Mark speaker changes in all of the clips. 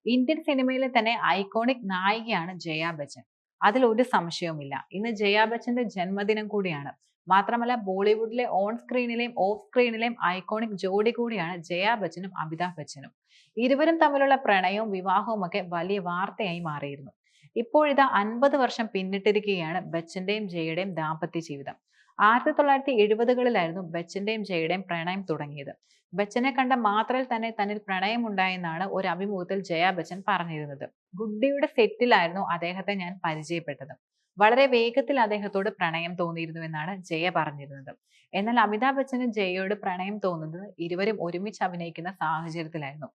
Speaker 1: Indian സിനിമയിലെ തന്നെ iconic നായികയാണ് Jaya Bachchan. അതിൽ ഒരു സംശയവുമില്ല. ഇന്ന് ജയ ബച്ചന്റെ ജന്മദിനം കൂടിയാണ്. മാത്രമല്ല ബോളിവുഡിലെ ഓൺ സ്ക്രീനിലെയും ഓഫ് സ്ക്രീനിലെയും ഐക്കോണിക് ജോഡി കൂടിയാണ് ജയ ബച്ചനും അമിതാഭ് ബച്ചനും. ഇരുവരും തമ്മിലുള്ള പ്രണയവും വിവാഹവും ഒക്കെ വലിയ വാർത്തയായി മാറിയിരുന്നു. ഇപ്പോഴിതാ 50 വർഷം പിന്നിട്ടിരിക്കുകയാണ് ബച്ചന്റെയും ജയയുടെയും ദാമ്പത്യ ജീവിതം. 1970കളിലായിരുന്നു ബച്ചന്റെയും ജയയുടെയും പ്രണയം തുടങ്ങിയത്. ബച്ചനെ കണ്ട മാത്രയിൽ തന്നെ തന്നിൽ പ്രണയമുണ്ടായെന്നാണ് ഒരു അഭിമുഖത്തിൽ ജയ ബച്ചൻ പറഞ്ഞിരുന്നത്. ഗുഡ്ഡിയുടെ സെറ്റിലായിരുന്നു അദ്ദേഹത്തെ ഞാൻ പരിചയപ്പെട്ടത്. വളരെ വേഗത്തിൽ അദ്ദേഹത്തോട് പ്രണയം തോന്നിയിരുന്നുവെന്നാണ് ജയ പറഞ്ഞിരുന്നത്. എന്നാൽ അമിതാഭ് ബച്ചന് ജയയോട് പ്രണയം തോന്നുന്നത് ഇരുവരും ഒരുമിച്ച് അഭിനയിക്കുന്ന സാഹചര്യത്തിലായിരുന്നു.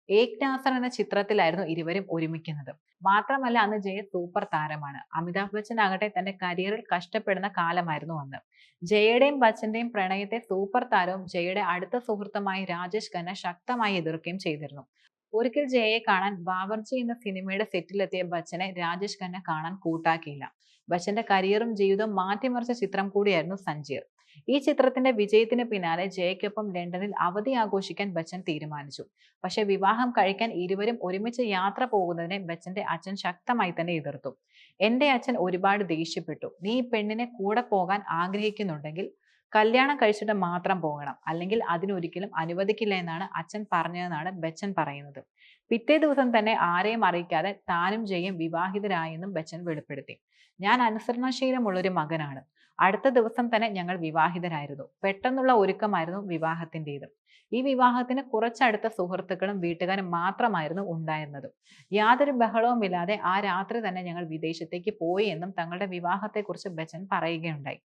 Speaker 1: ഏക് നാസർ എന്ന ചിത്രത്തിലായിരുന്നു ഇരുവരും ഒരുമിക്കുന്നത്. മാത്രമല്ല അന്ന് ജയ സൂപ്പർ താരമാണ്. അമിതാഭ് ബച്ചൻ ആകട്ടെ തന്റെ കരിയറിൽ കഷ്ടപ്പെടുന്ന കാലമായിരുന്നു അന്ന്. ജയയുടെയും ബച്ചന്റെയും പ്രണയത്തെ സൂപ്പർ താരവും ജയയുടെ അടുത്ത സുഹൃത്തുമായ രാജേഷ് ഖന്ന ശക്തമായി എതിർക്കുകയും ചെയ്തിരുന്നു. ഒരിക്കൽ ജയയെ കാണാൻ ബാവർച്ചി എന്ന സിനിമയുടെ സെറ്റിലെത്തിയ ബച്ചനെ രാജേഷ് ഖന്ന കാണാൻ കൂട്ടാക്കിയില്ല. ബച്ചന്റെ കരിയറും ജീവിതവും മാറ്റിമറിച്ച ചിത്രം കൂടിയായിരുന്നു സഞ്ജീർ. ഈ ചിത്രത്തിന്റെ വിജയത്തിന് പിന്നാലെ ജയയ്ക്കൊപ്പം ലണ്ടനിൽ അവധി ആഘോഷിക്കാൻ ബച്ചൻ തീരുമാനിച്ചു. പക്ഷെ വിവാഹം കഴിക്കാൻ ഇരുവരും ഒരുമിച്ച് യാത്ര പോകുന്നതിനെ ബച്ചന്റെ അച്ഛൻ ശക്തമായി തന്നെ എതിർത്തു. എന്റെ അച്ഛൻ ഒരുപാട് ദേഷ്യപ്പെട്ടു. നീ ഈ പെണ്ണിനെ കൂടെ പോകാൻ ആഗ്രഹിക്കുന്നുണ്ടെങ്കിൽ കല്യാണം കഴിച്ചിട്ട് മാത്രം പോകണം, അല്ലെങ്കിൽ അതിനൊരിക്കലും അനുവദിക്കില്ല എന്നാണ് അച്ഛൻ പറഞ്ഞതെന്നാണ് ബച്ചൻ പറയുന്നത്. പിറ്റേ ദിവസം തന്നെ ആരെയും അറിയിക്കാതെ താനും ജയും വിവാഹിതരായെന്നും ബച്ചൻ വെളിപ്പെടുത്തി. ഞാൻ അനുസരണശീലമുള്ളൊരു മകനാണ്. അടുത്ത ദിവസം തന്നെ ഞങ്ങൾ വിവാഹിതരായിരുന്നു. പെട്ടെന്നുള്ള ഒരുക്കമായിരുന്നു വിവാഹത്തിൻ്റെത്. ഈ വിവാഹത്തിന് കുറച്ചടുത്ത സുഹൃത്തുക്കളും വീട്ടുകാരും മാത്രമായിരുന്നു ഉണ്ടായിരുന്നത്. യാതൊരു ബഹളവുമില്ലാതെ ആ രാത്രി തന്നെ ഞങ്ങൾ വിദേശത്തേക്ക് പോയി എന്നും തങ്ങളുടെ വിവാഹത്തെക്കുറിച്ച് ബച്ചൻ പറയുകയുണ്ടായി.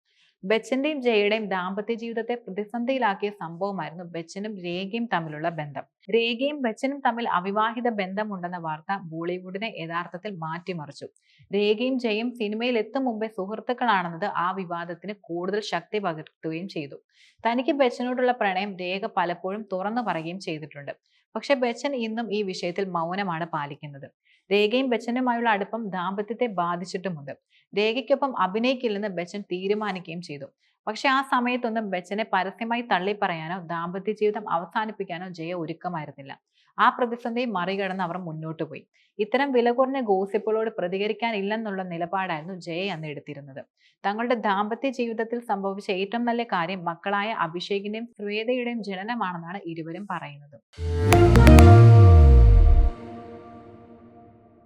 Speaker 1: ബച്ചന്റെയും ജയയുടെയും ദാമ്പത്യ ജീവിതത്തെ പ്രതിസന്ധിയിലാക്കിയ സംഭവമായിരുന്നു ബച്ചനും രേഖയും തമ്മിലുള്ള ബന്ധം. രേഖയും ബച്ചനും തമ്മിൽ അവിവാഹിത ബന്ധമുണ്ടെന്ന വാർത്ത ബോളിവുഡിനെ യഥാർത്ഥത്തിൽ മാറ്റിമറിച്ചു. രേഖയും ജയയും സിനിമയിൽ എത്തും മുമ്പേ സുഹൃത്തുക്കളാണെന്നത് ആ വിവാദത്തിന് കൂടുതൽ ശക്തി പകർത്തുകയും ചെയ്തു. തനിക്ക് ബച്ചനോടുള്ള പ്രണയം രേഖ പലപ്പോഴും തുറന്നു പറയുകയും ചെയ്തിട്ടുണ്ട്. പക്ഷെ ബച്ചൻ ഇന്നും ഈ വിഷയത്തിൽ മൗനമാണ് പാലിക്കുന്നത്. രേഖയും ബച്ചനുമായുള്ള അടുപ്പം ദാമ്പത്യത്തെ ബാധിച്ചിട്ടുമുണ്ട്. രേഖയ്ക്കൊപ്പം അഭിനയിക്കില്ലെന്ന് ബച്ചൻ തീരുമാനിക്കുകയും ചെയ്തു. പക്ഷെ ആ സമയത്തൊന്നും ബച്ചനെ പരസ്യമായി തള്ളിപ്പറയാനോ ദാമ്പത്യ ജീവിതം അവസാനിപ്പിക്കാനോ ജയ ഒരുക്കമായിരുന്നില്ല. ആ പ്രതിസന്ധി മറികടന്ന് അവർ മുന്നോട്ട് പോയി. ഇത്തരം വില കുറഞ്ഞ ഗോസിപ്പുകളോട് പ്രതികരിക്കാനില്ലെന്നുള്ള നിലപാടായിരുന്നു ജയ അന്ന് എടുത്തിരുന്നത്. തങ്ങളുടെ ദാമ്പത്യ ജീവിതത്തിൽ സംഭവിച്ച ഏറ്റവും നല്ല കാര്യം മക്കളായ അഭിഷേകിന്റെയും ശ്വേതയുടെയും ജനനമാണെന്നാണ് ഇരുവരും പറയുന്നത്.